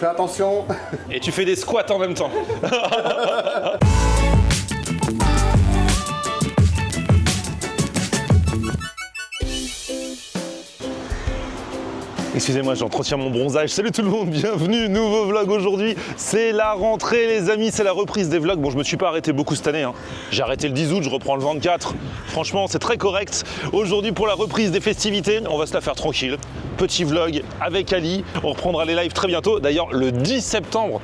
Fais attention. Et tu fais des squats en même temps. Excusez-moi, j'entretiens mon bronzage. Salut tout le monde, bienvenue, nouveau vlog aujourd'hui. C'est la rentrée les amis, c'est la reprise des vlogs. Bon, je me suis pas arrêté beaucoup cette année, hein. J'ai arrêté le 10 août, je reprends le 24. Franchement, c'est très correct. Aujourd'hui, pour la reprise des festivités, on va se la faire tranquille. Petit vlog avec Ali. On reprendra les lives très bientôt. D'ailleurs, le 10 septembre,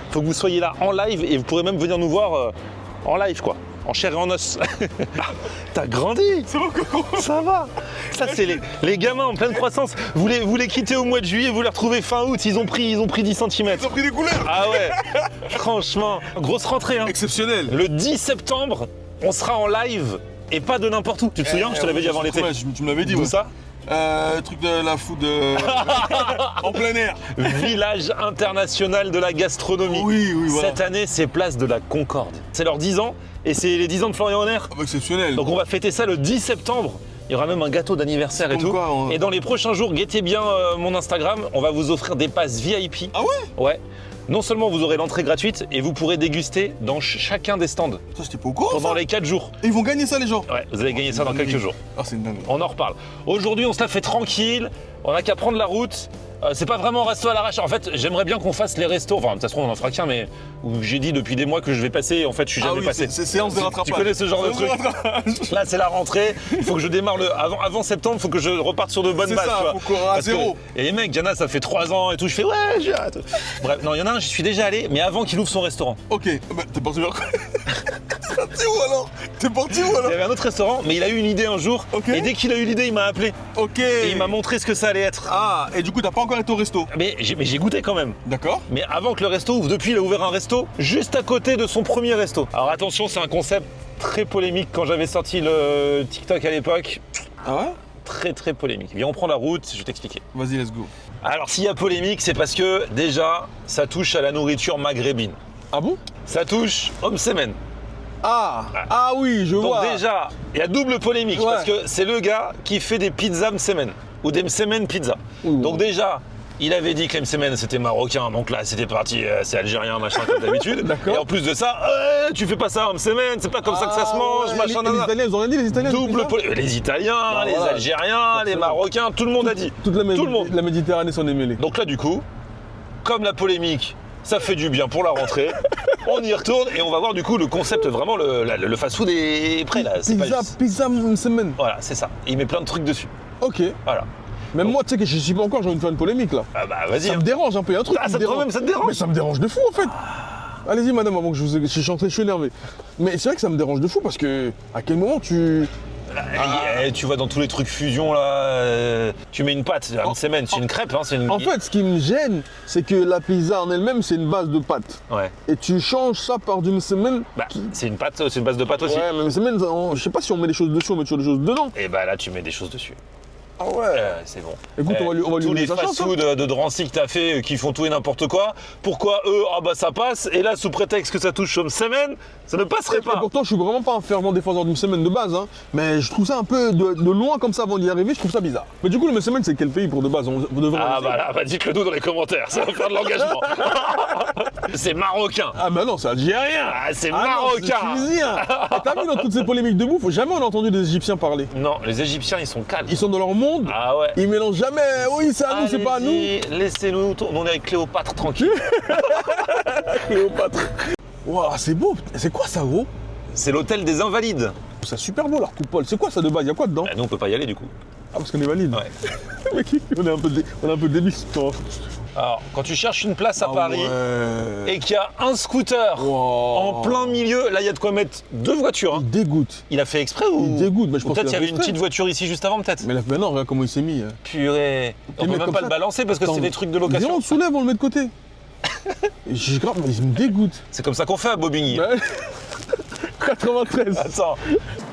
faut que vous soyez là en live et vous pourrez même venir nous voir en live, quoi. En chair et en os. T'as grandi. C'est bon, Coco. Ça va. Ça, c'est les gamins en pleine croissance. Vous les quittez au mois de juillet, vous les retrouvez fin août. Ils ont pris 10 cm. Ils ont pris des couleurs. Ah ouais. Franchement, grosse rentrée. Hein. Exceptionnel. Le 10 septembre, on sera en live et pas de n'importe où. Tu te souviens, je te l'avais dit avant l'été. Tu me l'avais dit, Où ouais. ça? Truc de la food en plein air. Village international de la gastronomie. Oui, voilà. Cette année, c'est place de la Concorde. C'est leurs 10 ans et c'est les 10 ans de Florian Honner. Ah bah, exceptionnel. Donc on va fêter ça le 10 septembre. Il y aura même un gâteau d'anniversaire et Comme tout. quoi, Et dans les prochains jours, guettez bien mon Instagram. On va vous offrir des passes VIP. Ah ouais? Ouais. Non seulement vous aurez l'entrée gratuite et vous pourrez déguster dans chacun des stands Ça, j'étais pas au courant. pendant Ça. les 4 jours. Et ils vont gagner ça, les gens. Ouais, vous allez gagner ça dans quelques jours. Ah, c'est une dingue. On en reparle. Aujourd'hui, on se la fait tranquille. On n'a qu'à prendre la route. C'est pas vraiment un resto à l'arrache. En fait, j'aimerais bien qu'on fasse les restos. Enfin, de toute façon, on en fera qu'un, mais où j'ai dit depuis des mois que je vais passer. En fait, je suis jamais passé. C'est séance de rattrapage. Tu connais ce genre de truc? Là, c'est la rentrée. Il faut que je démarre avant septembre. Il faut que je reparte sur de bonnes bases. C'est ça, tu vois. faut qu'on à Parce que- zéro. Et les mecs, Diana, ça fait 3 ans et tout. Je fais ouais, j'ai hâte. Bref, non, il y en a un, j'y suis déjà allé, mais avant qu'il ouvre son restaurant. Ok, bah, t'es parti vers quoi? T'es parti où alors? T'es parti où Il y alors? avait un autre restaurant, mais il a eu une idée un jour. Ok. Et dès qu'il a eu l'idée, il m'a appelé. Ok. Et il m'a montré ce que ça allait être. Ah, et du coup, t'as pas encore été au resto? Mais j'ai goûté quand même. D'accord. Mais avant que le resto ouvre, depuis il a ouvert un resto juste à côté de son premier resto. Alors attention, c'est un concept très polémique quand j'avais sorti le TikTok à l'époque. Ah ouais? Très polémique. Viens, on prend la route, je vais t'expliquer. Vas-y, let's go. Alors s'il y a polémique, c'est parce que déjà, ça touche à la nourriture maghrébine. Ah bon? Ça touche Homme Semen. Ah oui, je Donc vois. déjà, il y a double polémique Ouais. parce que c'est le gars qui fait des pizzas Msemen ou des Msemen pizza. Ouh. Donc déjà, il avait dit que les Msemen c'était marocain, donc là c'était parti, c'est algérien, machin comme d'habitude. D'accord. Et en plus de ça, tu fais pas ça Msemen, c'est pas comme ça que ça se mange, machin, Les nanana. Italiens, ils ont rien dit, les Italiens? Double polémique. Les Italiens, Bah, les voilà. Algériens, les Forcément. Marocains, tout le monde a dit. Toute la, Tout le monde. la Méditerranée s'en est mêlée. Donc là du coup, comme la polémique, ça fait du bien pour la rentrée. On y retourne et on va voir du coup le concept vraiment, le fast-food est prêt là. C'est pas- Pizza semaine. Voilà, c'est ça. Et il met plein de trucs dessus. Ok. Voilà. Même moi, tu sais que je suis pas encore, j'ai envie de faire une polémique là. Ah bah vas-y. Ça me dérange un peu, il y a un truc Ah, qui ça me te dérange. même, ça te dérange Mais ça me dérange de fou en fait. Allez-y madame, avant que je suis rentré, je suis énervé. Mais c'est vrai que ça me dérange de fou parce que à quel moment tu... Tu vois dans tous les trucs fusion là, tu mets une pâte, une semaine, c'est une crêpe, hein, c'est une. En fait, ce qui me gêne, c'est que la pizza en elle-même, c'est une base de pâte. Ouais. Et tu changes ça par du semaine. Bah, c'est une pâte, c'est une base de pâte aussi. Ouais, mais semaine, je sais pas si on met des choses dessus, on met toujours des choses dedans. Et bah là, tu mets des choses dessus. Ah ouais. C'est bon. Écoute, on va lui tous donner les sa chance, fast-food de Drancy que t'as fait, qui font tout et n'importe quoi. Pourquoi eux, ah bah ça passe, et là sous prétexte que ça touche comme semaine, ça ne passerait Et pas. pourtant, je suis vraiment pas un fervent défenseur d'une semaine de base, hein, mais je trouve ça un peu de loin comme ça avant d'y arriver, je trouve ça bizarre. Mais du coup, le semaine, c'est quel pays pour de base? Vous devrez Ah le bah dire. là, bah dites-le nous dans les commentaires, ça va faire de l'engagement. C'est marocain. Ah bah non, c'est algérien. Ah, c'est Ah non, c'est marocain. tunisien. Et t'as vu dans toutes ces polémiques de bouffe, jamais on a entendu des Égyptiens parler. Non, les Égyptiens ils sont calmes. Ils sont dans leur monde, Ah ouais. ils mélangent jamais. Oui, c'est à nous, c'est pas à nous. Allez-y, laissez-nous, on est avec Cléopâtre tranquille. Cléopâtre. Waouh, c'est beau. C'est quoi ça, gros? C'est l'hôtel des Invalides. C'est super beau leur coupole. C'est quoi ça de base? Y'a quoi dedans? Bah, nous on peut pas y aller du coup. Ah, parce qu'on est valide. Ouais. Mec, on est un peu débiles. Alors, quand tu cherches une place à Paris Ouais. et qu'il y a un scooter Wow. en plein milieu, là il y a de quoi mettre 2 voitures. Hein. Il dégoûte. Il a fait exprès ou Il dégoûte, mais je ou pense peut-être qu'il il y a avait fait une exprès. petite voiture ici juste avant peut-être. Mais là, maintenant, regarde comment il s'est mis. Purée. On peut mais même comme pas ça- le balancer parce que Attends, c'est des trucs de Viens, location. on le soulève, on le met de côté. Et je grave, mais il me dégoûte. C'est comme ça qu'on fait à Bobigny. Bah, 93. Attends.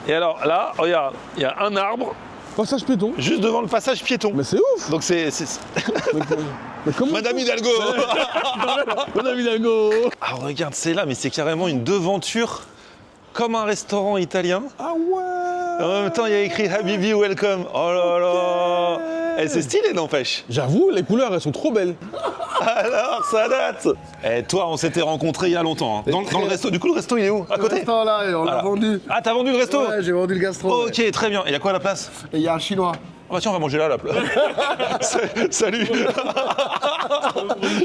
Et alors là, regarde, il y a un arbre Passage piéton. juste devant le passage piéton. Mais c'est ouf. Donc c'est... Mais comment Madame Hidalgo. Madame Hidalgo. Ah regarde, c'est là, mais c'est carrément une devanture comme un restaurant italien. Ah ouais. En même temps, il y a écrit Habibi Welcome. Oh là là. Eh, c'est stylé, n'empêche. J'avoue, les couleurs, elles sont trop belles. Alors, ça date. Et toi, on s'était rencontrés il y a longtemps. Hein. Dans le resto. Du coup, le resto, il est où? À côté? Le resto là, on l'a vendu. Ah, t'as vendu le resto? Ouais, j'ai vendu le gastro. Ok, très bien. Et il y a quoi à la place? Et il y a un chinois. Ah bah tiens, on va manger là, la place. Salut.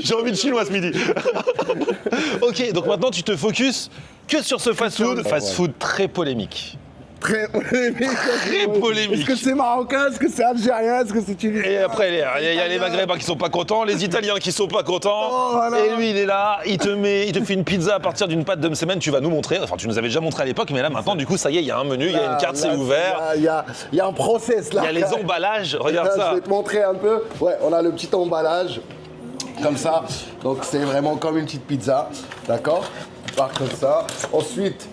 J'ai envie de chinois ce midi. Ok, donc maintenant, tu te focuses que sur ce fast-food. Fast-food très polémique. Très polémique. Très polémique. Est-ce que c'est marocain? Est-ce que c'est algérien? Est-ce que c'est tunisien? Et après, il y a les Maghrébins qui sont pas contents, les Italiens qui sont pas contents. Oh, voilà. Et lui, il est là, il te fait une pizza à partir d'une pâte de semaine. Tu vas nous montrer. Enfin, tu nous avais déjà montré à l'époque, mais là, maintenant, du coup, ça y est, il y a un menu, il y a une carte, c'est ouvert. Il y a un process là. Il y a les emballages. Regarde Là, ça. Je vais te montrer un peu. Ouais, on a le petit emballage. Comme ça. Donc c'est vraiment comme une petite pizza. D'accord? Tu pars comme ça. Ensuite,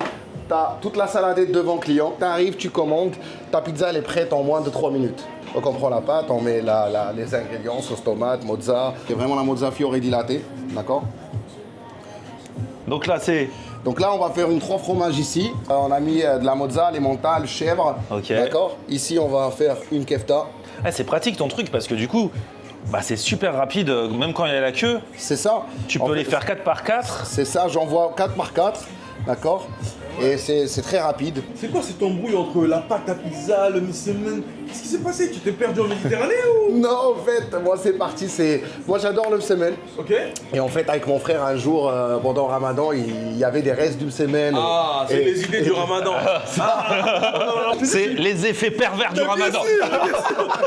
tu as toute la saladette devant le client. Tu arrives, tu commandes. Ta pizza, elle est prête en moins de 3 minutes. Donc on prend la pâte, on met les ingrédients, sauce tomate, mozza. C'est vraiment la mozza fiore dilatée. D'accord? Donc là, c'est. Donc là, on va faire une 3 fromages ici. On a mis de la mozza, l'emmental, chèvre. Ok. D'accord? Ici, on va faire une kefta. Ah, c'est pratique ton truc parce que du coup, bah, c'est super rapide, même quand il y a la queue. C'est ça. Tu En peux fait, les faire 4 par 4. C'est ça, j'envoie 4 par 4. D'accord? Et c'est très rapide. C'est quoi cette embrouille entre la pâte à pizza, le msemen? Qu'est-ce qui s'est passé? Tu t'es perdu en Méditerranée ou? Non, en fait, moi c'est parti, moi j'adore le semaine. Ok. Et en fait, avec mon frère, un jour, pendant Ramadan, il y avait des restes du semaine. Ah, c'est les idées du ramadan. C'est les effets pervers du ramadan.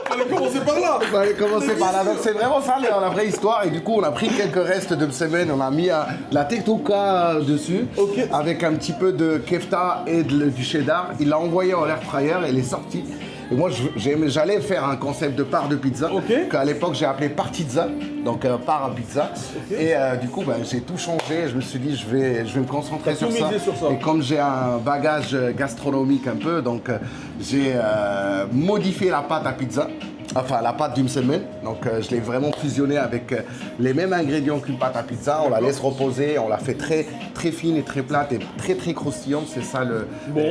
Fallait commencer par là. On va commencer par là. Donc c'est vraiment ça la vraie histoire. Et du coup, on a pris quelques restes de semaine, on a mis la tektouka dessus, Ok. avec un petit peu de kefta et du cheddar. Il l'a envoyé en air fryer, elle est sortie. Et moi, j'allais faire un concept de part de pizza, Ok. qu'à l'époque j'ai appelé partizza, donc part à pizza. Et du coup, j'ai tout changé. Je me suis dit, je vais me concentrer T'as sur tout ça. misé sur ça. Et comme j'ai un bagage gastronomique un peu, donc j'ai modifié la pâte à pizza. Enfin, la pâte d'une semaine. Donc, je l'ai vraiment fusionné avec les mêmes ingrédients qu'une pâte à pizza. On la laisse reposer, on la fait très, très fine et très plate et très, très croustillante. C'est ça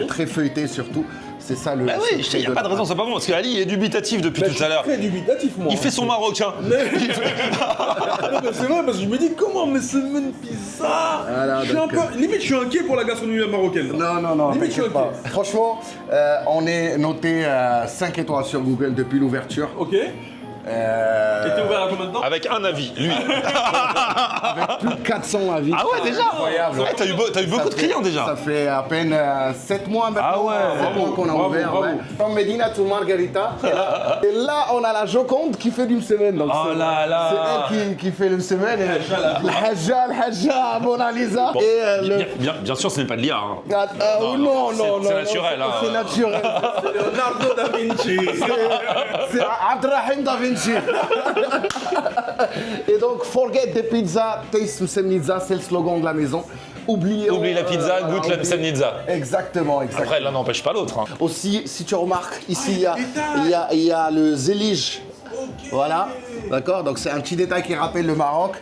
très feuilleté surtout. C'est ça le. Bah oui, il n'y a pas de raison, c'est pas bon, parce qu'Ali est dubitatif depuis tout à l'heure. Très dubitatif, moi. Il fait son marocain. Non, mais c'est vrai, parce que je me dis comment msemen pizza. Voilà, Je suis un donc, peu. Limite, je suis inquiet pour la gastronomie marocaine. Non, Limite, je suis t'inquiète pas. inquiet. Franchement, on est noté 5 étoiles sur Google depuis l'ouverture. Ok. Et t'es ouvert à combien de temps? Avec un avis, lui. Plus de 400 avis. Ah ouais, déjà? Incroyable. Ouais, t'as eu beaucoup de clients déjà. Ça fait à peine 7 mois maintenant. Ah ouais, 7 mois qu'on a bravo, ouvert. bravo. Ouais. From Medina to Margarita. Et là, on a la Joconde qui fait d'une semaine. Donc Oh là là. c'est elle qui fait une semaine. Le Hajja, Mona Lisa. Bon, Et bien sûr, ce n'est pas de l'IA. Hein. non, c'est naturel, hein. C'est naturel. Leonardo da Vinci. C'est Abdrahim Da Vinci. Et donc, forget the pizza, taste Msemnitza, c'est le slogan de la maison. Oublie la pizza, goûte la oublie- msemnitza. Exactement. Après, l'un n'empêche pas l'autre. Hein. Aussi, si tu remarques, ici, il y a le zélige. Voilà, d'accord? Donc c'est un petit détail qui rappelle le Maroc.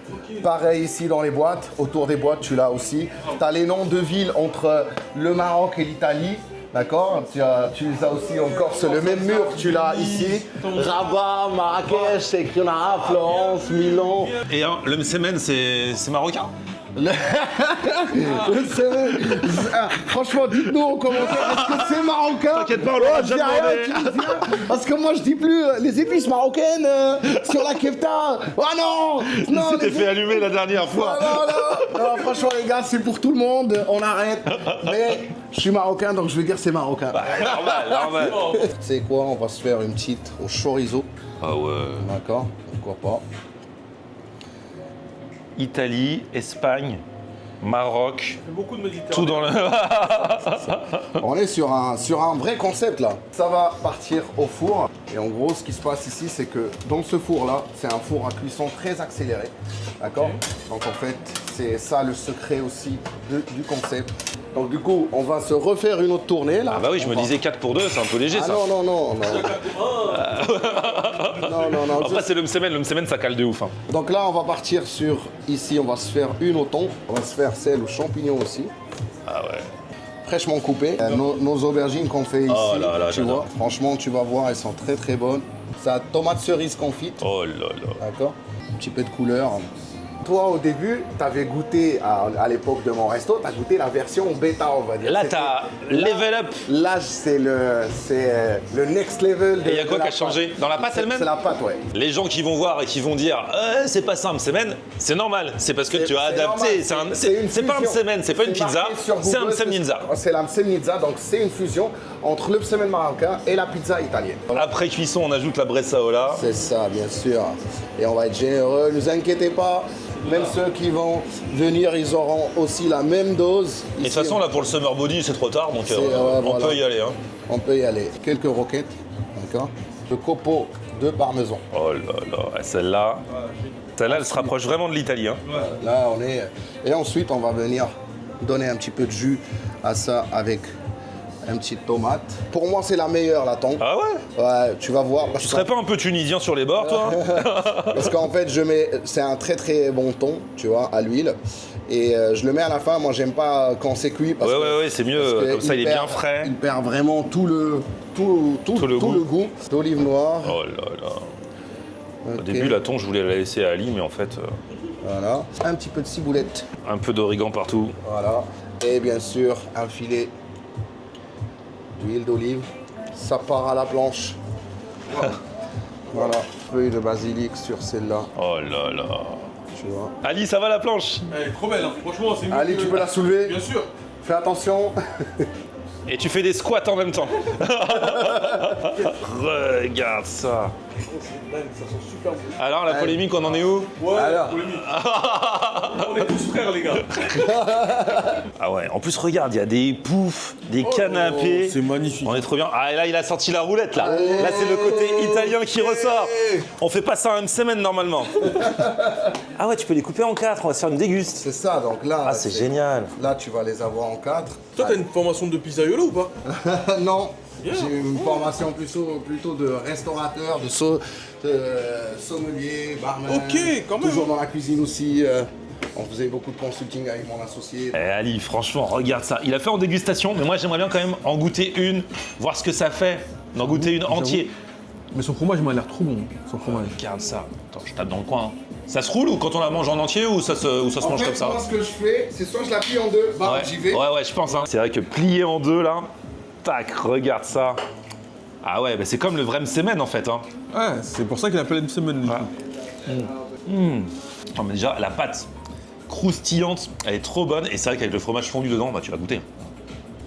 Pareil ici dans les boîtes, autour des boîtes, tu l'as aussi. Tu as les noms de villes entre le Maroc et l'Italie. D'accord? Tu les as aussi en Corse, le même mur, tu l'as ici. Rabat, Marrakech, c'est écrit là, Florence, Milan. Et hein, le msemen, c'est marocain? Franchement, dites-nous en commentaire, est-ce que c'est marocain? T'inquiète pas, on l'aura déjà Algérien, demandé. tunisien? Parce que moi je dis plus les épices marocaines sur la kefta. Oh non! Non, Tu t'es les fait allumer la dernière fois. non, franchement les gars, c'est pour tout le monde, on arrête. Mais je suis marocain donc je vais dire c'est marocain. Normal. Tu sais quoi, on va se faire une petite au chorizo. Ah ouais. D'accord? Pourquoi pas? Italie, Espagne, Maroc, Beaucoup de Méditerranée. tout dans le. On est sur un vrai concept là. Ça va partir au four. Et en gros, ce qui se passe ici, c'est que dans ce four-là, c'est un four à cuisson très accéléré. D'accord? Donc en fait, c'est ça le secret aussi du concept. Donc du coup, on va se refaire une autre tournée là. Ah bah oui, je me disais 4 pour 2, c'est un peu léger Ah ça. non. non. Après, c'est le msemen, ça cale de ouf. Hein. Donc là, on va partir sur, ici, on va se faire une au thon. On va se faire celle aux champignons aussi. Ah ouais. Fraîchement coupées. Nos aubergines qu'on fait ici, Oh là là, tu j'adore. vois. Franchement, tu vas voir, elles sont très très bonnes. Ça tomate cerise confite, Oh là là. d'accord? Un petit peu de couleur. Toi, au début, tu avais goûté, à l'époque de mon resto, tu as goûté la version bêta, on va dire. Là, C'était- t'as level up. Là, c'est le next level. Et il y a de quoi la qui a changé? pâte. Dans la pâte C'est elle-même? la pâte, ouais. Les gens qui vont voir et qui vont dire c'est pas ça un msemen, c'est normal. C'est parce que tu as C'est adapté. normal, C'est pas un fusion. msemen, c'est pas une pizza, marqué sur c'est un Google, mseminza. C'est la mseminza, donc c'est une fusion entre le msemen marocain et la pizza italienne. Après cuisson, on ajoute la bressaola. C'est ça, bien sûr. Et on va être généreux, ne vous inquiétez pas. Même ceux qui vont venir, ils auront aussi la même dose. Et de toute façon, là pour le summer body, c'est trop tard, donc on voilà. peut y aller. Hein. On peut y aller. Quelques roquettes, d'accord. Le copeau de parmesan. Oh là là, celle-là, elle se rapproche vraiment de l'Italie. Hein. Là, on est. Et ensuite, on va venir donner un petit peu de jus à ça avec un petit tomate. Pour moi, c'est la meilleure, la tongue. Ah ouais? Ouais, tu vas voir. Tu serais pas un peu tunisien sur les bords, toi? Parce qu'en fait, c'est un très très bon thon, tu vois, à l'huile. Et je le mets à la fin. Moi, j'aime pas quand c'est cuit. Parce Ouais, c'est mieux. parce que Comme ça, il est bien frais. Il perd vraiment tout le goût. D'olive noire. Oh là là. Au Ok. début, la thon, je voulais la laisser à Ali, mais en fait, Voilà. Un petit peu de ciboulette. un peu d'origan partout. Voilà. Et bien sûr, un filet d'huile d'olive. Ça part à la planche. Voilà. Feuille de basilic sur celle-là, Oh là là. tu vois. Ali, ça va la planche? Elle est trop belle, hein. Franchement, c'est mieux. Ali, que- tu peux la soulever? Bien sûr. Fais attention. Et tu fais des squats en même temps. Regarde ça. C'est dingue, ça sent super bon. Alors, la polémique, on en est où? Ouais, Alors. polémique. On est tous frères, les gars. Ah ouais, en plus, regarde, il y a des poufs, des canapés. Oh, c'est magnifique. On est trop bien. Ah, et là, il a sorti la roulette, là. Là, c'est le côté italien qui ressort. On fait pas ça en une semaine, normalement. Ah ouais, tu peux les couper en 4, on va se faire une déguste. C'est ça, donc là. Ah, c'est génial. Là, tu vas les avoir en 4. Toi, t'as une formation de pizzaiolo ou pas? Non. Bien. J'ai une formation plutôt de restaurateur, de sommelier, barman. Ok, quand même. Toujours dans la cuisine aussi. On faisait beaucoup de consulting avec mon associé. Eh Ali, franchement, regarde ça. Il a fait en dégustation, mais moi j'aimerais bien quand même en goûter une, voir ce que ça fait, d'en goûter une entière. Mais son fromage, il m'a l'air trop bon. Son fromage. Regarde ça. Attends, je tape dans le coin. Hein. Ça se roule ou quand on la mange en entier ou ça se En mange fait, comme ça? moi, ce que je fais, c'est soit je la plie en deux, bam, Ouais. j'y vais. Ouais, je pense. Hein. C'est vrai que plié en deux là, tac, regarde ça. Ah ouais, bah c'est comme le vrai msemen en fait. Hein. Ouais, c'est pour ça qu'il appelle une semaine. du coup. Non, mais déjà, la pâte croustillante, elle est trop bonne. Et c'est vrai qu'avec le fromage fondu dedans, bah, tu vas goûter.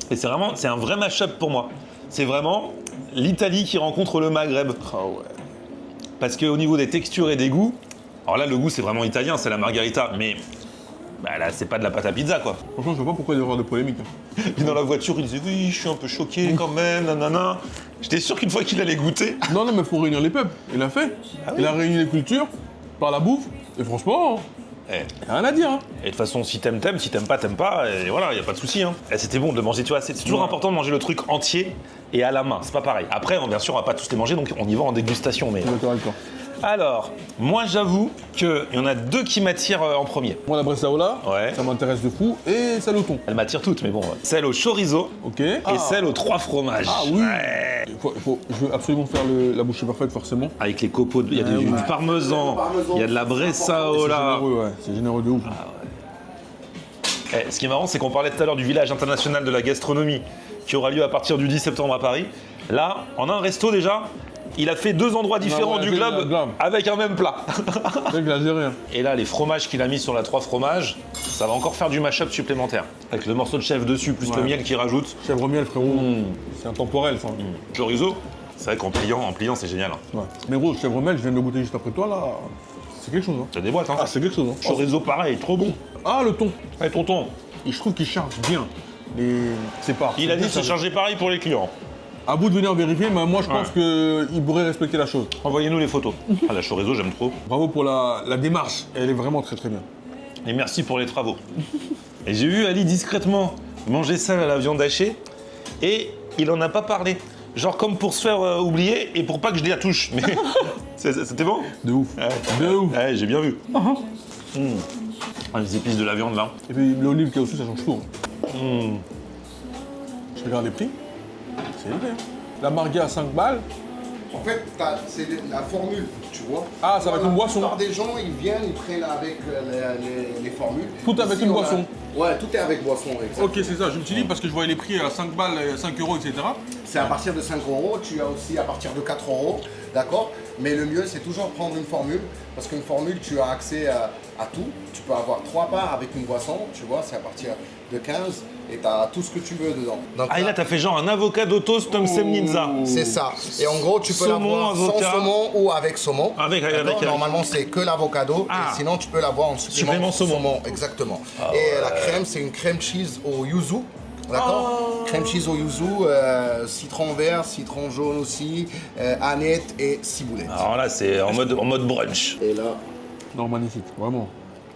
Et c'est un vrai mash-up pour moi. C'est vraiment l'Italie qui rencontre le Maghreb. Ah ouais. Parce qu'au niveau des textures et des goûts, alors là, le goût, c'est vraiment italien, c'est la margarita. Mais bah, là, c'est pas de la pâte à pizza, quoi. Franchement, je vois pas pourquoi il y a avoir de polémique. Hein. Et dans la voiture, il disait oui, je suis un peu choqué quand même, nanana. J'étais sûr qu'une fois qu'il allait goûter. Non, mais faut réunir les peuples. Il l'a fait. Il a réuni les cultures par la bouffe. Et franchement, Eh, y a rien à dire. Hein. Et de toute façon, si t'aimes, si t'aimes pas, et voilà, y a pas de souci. Hein. Et c'était bon de le manger, tu vois, c'est toujours important de manger le truc entier et à la main, c'est pas pareil. Après, bien sûr, on va pas tous les manger, donc on y va en dégustation. Mais... Je suis d'accord avec toi. Alors, moi j'avoue qu'il y en a deux qui m'attirent en premier. Moi, la bressaola, Ouais. ça m'intéresse de fou. Et celle au thon. Elles m'attirent toutes, mais bon. Celle au chorizo Ok. et celle aux 3 fromages. Ah oui. Ouais. Je veux absolument faire la bouchée parfaite, forcément. Avec les copeaux, il y a du parmesan, il y a de la C'est bressaola. généreux, ouais. C'est généreux de ouf. Ce qui est marrant, c'est qu'on parlait tout à l'heure du village international de la gastronomie qui aura lieu à partir du 10 septembre à Paris. Là, en un resto déjà, il a fait 2 endroits différents ouais, du le globe globe. avec un même plat. C'est vrai qu'il a géré. Hein. Et là, les fromages qu'il a mis sur la 3 fromages, ça va encore faire du mash-up supplémentaire. Avec le morceau de chèvre dessus, plus Ouais. le miel qu'il rajoute. Chèvre miel, frérot. C'est intemporel, ça. Chorizo, c'est vrai qu'en pliant, c'est génial. Hein. Ouais. Mais gros, chèvre miel, je viens de le goûter juste après toi, là. C'est quelque chose, hein. Ça déboîte, hein. Ah, c'est quelque chose, hein. Chorizo, pareil, trop bon. Ah, le thon. Allez, tonton. Et je trouve qu'il charge bien. C'est pas. Il a dit de se charger pareil pour les clients. À bout de venir vérifier, mais moi, je pense qu'il pourrait respecter la chose. Envoyez-nous les photos. Ah, la chorizo, j'aime trop. Bravo pour la démarche. Elle est vraiment très, très bien. Et merci pour les travaux. Et j'ai vu Ali discrètement manger ça à la viande hachée et il en a pas parlé. Genre comme pour se faire oublier et pour pas que je la touche. Mais c'était bon? De ouf. Ouais. De ouf. Ouais, j'ai bien vu. Ah, les épices de la viande là. Et puis l'olive qu'il y a aussi, ça change tout. Hein. Je regarde les prix. C'est élevé. Hein. La marga à 5 balles. En fait, c'est la formule, tu vois. Ah, ça va être une boisson. La plupart des gens, ils viennent, ils prennent avec les formules. Tout avec Ici, une on a- boisson. Ouais, tout est avec boisson, exactement. Ok, c'est ça, je me suis dit parce que je voyais les prix à 5 balles, 5 euros, etc. C'est à partir de 5 euros, tu as aussi à partir de 4 euros, d'accord. Mais le mieux, c'est toujours prendre une formule, parce qu'une formule, tu as accès à tout. Tu peux avoir 3 parts avec une boisson, tu vois, c'est à partir de 15, et tu as tout ce que tu veux dedans. Donc, Ah, et là, t'as fait genre un avocado toast Tom Semnitza. c'est ça. Et en gros, tu peux Saumon, l'avoir sans avocat. saumon ou avec saumon. Avec. Normalement, c'est que l'avocado. Ah. Et sinon, tu peux l'avoir en Supplément supplément, saumon. Exactement. Et la crème, c'est une crème cheese au yuzu. D'accord. Crème cheese au yuzu, citron vert, citron jaune aussi, aneth et ciboulette. Alors là, c'est en mode brunch. Et là, Non, magnifique, vraiment.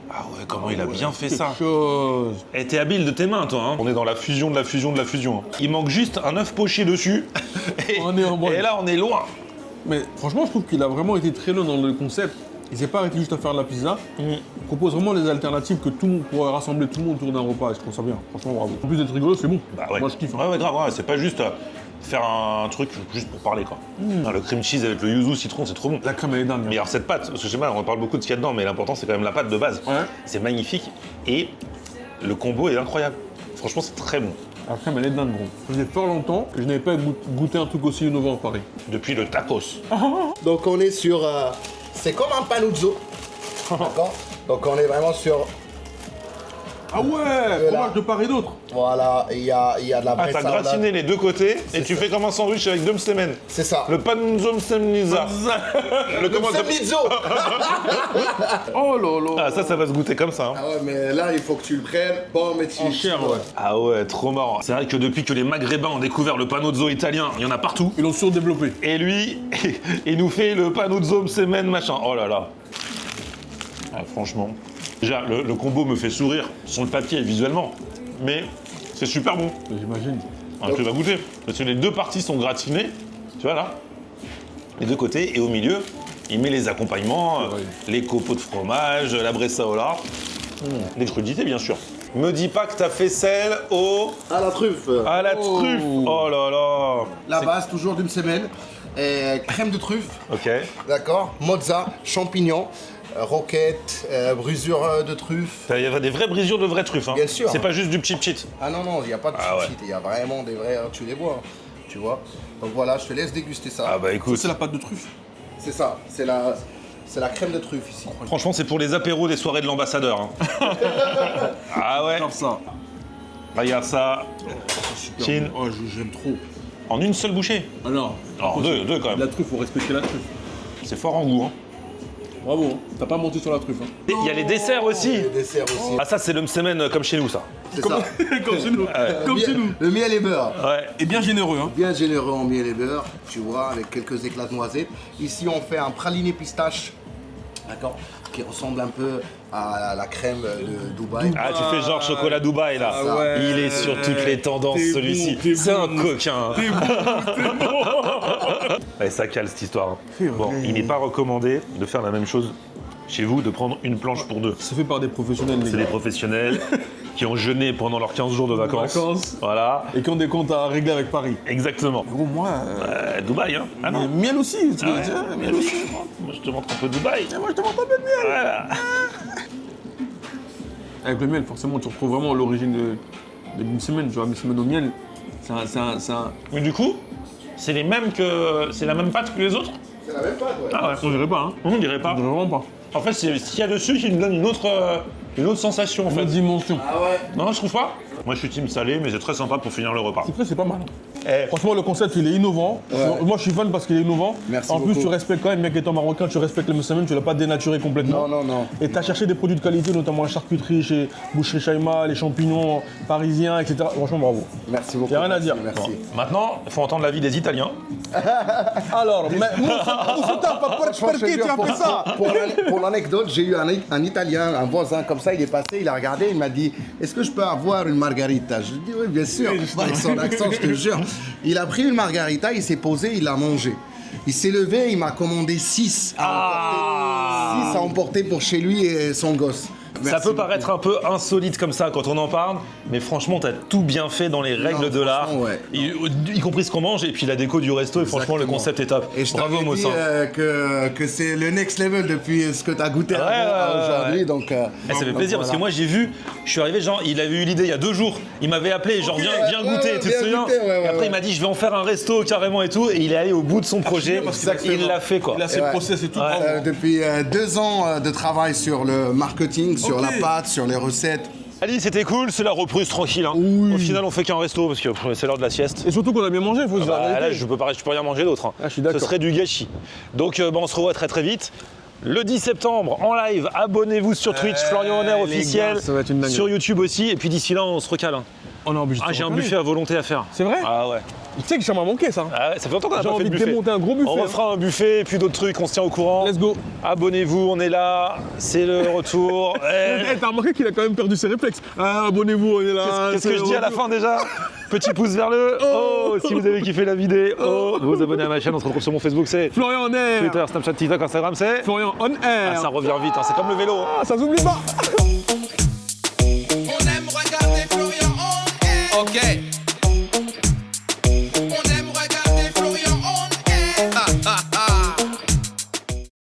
Ah ouais, comment il a bien fait ça. Chose. Eh, t'es habile de tes mains, toi. Hein. On est dans la fusion de la fusion de la fusion. Il manque juste un œuf poché dessus. Et, On est en brunch. et là, on est loin. Mais franchement, je trouve qu'il a vraiment été très loin dans le concept. Il s'est pas arrêté juste à faire de la pizza. Il propose vraiment des alternatives que tout le monde pourrait rassembler tout le monde autour d'un repas. Et je trouve ça bien. Franchement, bravo. En plus d'être rigolo, c'est bon. Bah ouais. Moi, je kiffe. hein. Ouais, ouais, grave. Ouais, c'est pas juste faire un truc juste pour parler, quoi. Ah, le cream cheese avec le yuzu citron, c'est trop bon. La crème, elle est dingue. Mais alors cette pâte, parce que je sais pas, on parle beaucoup de ce qu'il y a dedans, mais l'important c'est quand même la pâte de base. Ouais. C'est magnifique et le combo est incroyable. Franchement, c'est très bon. La crème, elle est dingue, gros. Ça faisait fort longtemps que je n'avais pas goûté un truc aussi innovant à Paris. Depuis le tacos. donc on est sur... c'est comme un panuzzo. D'accord. Donc on est vraiment sur... Ah ouais, fromage de part et d'autre. Voilà, il y a de la Ah, t'as bresaola. gratiné les deux côtés et tu fais comme un sandwich avec deux semaines. C'est ça. Le panzom semniza. Le comment ça- Semnitzo. Oh là là. Ah, ça va se goûter comme ça. Hein. Ah ouais, mais là, il faut que tu le prennes. Bon, mais tu... En chair, ouais. Ah ouais, trop marrant. C'est vrai que depuis que les Maghrébins ont découvert le panozzo italien, il y en a partout. Ils l'ont surdéveloppé. Et lui, il nous fait le panozzo semen machin. Oh là là. Ah, franchement. Déjà, le combo me fait sourire sur le papier et visuellement. Mais c'est super bon. J'imagine. Ah, tu vas goûter. Parce que les deux parties sont gratinées. Tu vois là. Les deux côtés. Et au milieu, il met les accompagnements, Ouais. les copeaux de fromage, la bressaola. Les crudités, bien sûr. Me dis pas que t'as fait celle À la truffe. à la truffe. Oh là là. La base, toujours d'une semaine. Crème de truffe, Ok. d'accord. Mozza, champignons, roquette, brisure de truffe. Il y a des vraies brisures de vraies truffes. Hein. Bien sûr. C'est pas juste du cheap cheat. Ah non, non, il n'y a pas de Ah ouais. shit, il y a vraiment des vrais, tu les vois. Tu vois. Donc voilà, je te laisse déguster ça. Ah bah écoute. C'est la pâte de truffe. C'est ça, c'est la crème de truffe ici. Franchement, c'est pour les apéros des soirées de l'ambassadeur. Hein. Ah ouais. Comme ça. Regarde ça. Super Chin. bon. Oh, j'aime trop. En une seule bouchée. Alors. Alors, deux quand même. La truffe, faut respecter la truffe. C'est fort en goût. Hein. Bravo, hein. T'as pas menti sur la truffe. Hein. Et il y a les desserts aussi. Les desserts aussi. Ah ça, c'est le semaine comme chez nous, ça. C'est ça. Comme chez nous. Comme chez nous. Le miel et beurre. Ouais. Et bien généreux, hein. Bien généreux en miel et beurre, tu vois, avec quelques éclats de noisettes. Ici, on fait un praliné pistache, d'accord, qui ressemble un peu à la crème de Dubaï. Ah, tu fais genre chocolat Dubaï, là. Ah ouais. Il est sur toutes les tendances, T'es celui-ci. bon, t'es C'est bon. un coquin. T'es bon. Ouais, ça cale, cette histoire. hein. C'est Bon, vrai. il n'est pas recommandé de faire la même chose chez vous, de prendre une planche pour deux. C'est fait par des professionnels, les C'est des gars. professionnels qui ont jeûné pendant leurs 15 jours de vacances. Vacances. Voilà, Et qui ont des comptes à régler avec Paris. exactement. Gros, moi. Dubaï, hein. Ah non. Miel aussi. Tu Ah veux ouais, dire, miel aussi. Moi, je te montre un peu Dubaï. Moi, je te montre un peu de miel. Voilà. Avec le miel, forcément, tu retrouves vraiment l'origine de une semaine. Tu vois, une semaine au miel, c'est un... Mais du coup, c'est les mêmes que. C'est la même pâte que les autres. C'est la même pâte, ouais. Ah ouais. On dirait pas, hein. On dirait pas. On dirait vraiment pas. En fait, c'est ce qu'il y a dessus qui nous donne une autre sensation, en Une fait. autre dimension. Ah ouais. Non, je trouve pas. Moi, je suis team salé, mais c'est très sympa pour finir le repas. Après, c'est pas mal. Eh, Franchement, le concept, il est innovant. Ouais. Moi, je suis fan parce qu'il est innovant. Merci en plus, beaucoup. tu respectes quand même, bien qu'étant marocain, tu respectes le musulman, tu l'as pas dénaturé complètement. Non, non, non. Et tu as cherché des produits de qualité, notamment la charcuterie chez Boucherie Chaïma, les champignons parisiens, etc. Franchement, bravo. Merci beaucoup. Y a rien à dire. Merci. maintenant, il faut entendre l'avis des Italiens. Alors, mais perché tu as fait ça? Pour l'anecdote, j'ai eu un Italien, un voisin comme ça, il est passé, il a regardé, il m'a dit « Est-ce que je peux avoir une margarita ?» Je lui ai dit « Oui, bien sûr. » Avec son accent, je te jure. Il a pris une margarita, il s'est posé, il l'a mangé. Il s'est levé, il m'a commandé 6 à emporter pour chez lui et son gosse. Ça peut paraître un peu insolite comme ça quand on en parle, mais franchement, t'as tout bien fait dans les règles de l'art, franchement, ouais. y compris ce qu'on mange et puis la déco du resto. Et franchement, le Exactement. concept est top. Et je Bravo, t'avais dit Mossin. que c'est le next level depuis ce que tu as goûté avant à aujourd'hui. Donc, Eh, ça fait plaisir parce que moi j'ai vu, je suis arrivé, genre il avait eu l'idée il y a 2 jours, il m'avait appelé, genre viens goûter, tu te viens souviens goûter, et après il m'a dit je vais en faire un resto carrément et tout, et il est allé au bout de son projet, il l'a fait quoi. Il a ses process et tout. bravo. Depuis 2 ans de travail sur le marketing, sur la pâte, sur les recettes. Ali, c'était cool, c'est la reprise tranquille. Hein. Au final on fait qu'un resto parce que c'est l'heure de la sieste. Et surtout qu'on a bien mangé, il faut se dire la Là vérité. je peux rien manger d'autre. Hein. Ah, je suis d'accord. Ce serait du gâchis. Donc on se revoit très très vite. Le 10 septembre en live, abonnez-vous sur Twitch, Florian Honner les officiel, gars, ça va être une dinguerie. sur YouTube aussi, et puis d'ici là on se recale. Hein. On est obligé de Ah se j'ai un recaler. buffet à volonté à faire. C'est vrai? Ah ouais. Tu sais que ça m'a manqué ça. Ah ouais, ça fait longtemps qu'on n'a J'ai pas fait envie de de buffet. démonter un gros buffet. On refera un buffet et puis d'autres trucs, on se tient au courant. Let's go. Abonnez-vous, on est là, c'est le retour. Eh, t'as remarqué qu'il a quand même perdu ses réflexes. Ah, abonnez-vous, on est là. Qu'est-ce que je dis à la fin déjà? Petit pouce vers le haut si vous avez kiffé la vidéo. Vous vous abonnez à ma chaîne, on se retrouve sur mon Facebook, c'est Florian en air. Twitter, Snapchat, TikTok, Instagram, c'est. Florian on Ah, air. ça revient vite, hein, c'est comme le vélo. hein. Ah, ça s'oublie pas.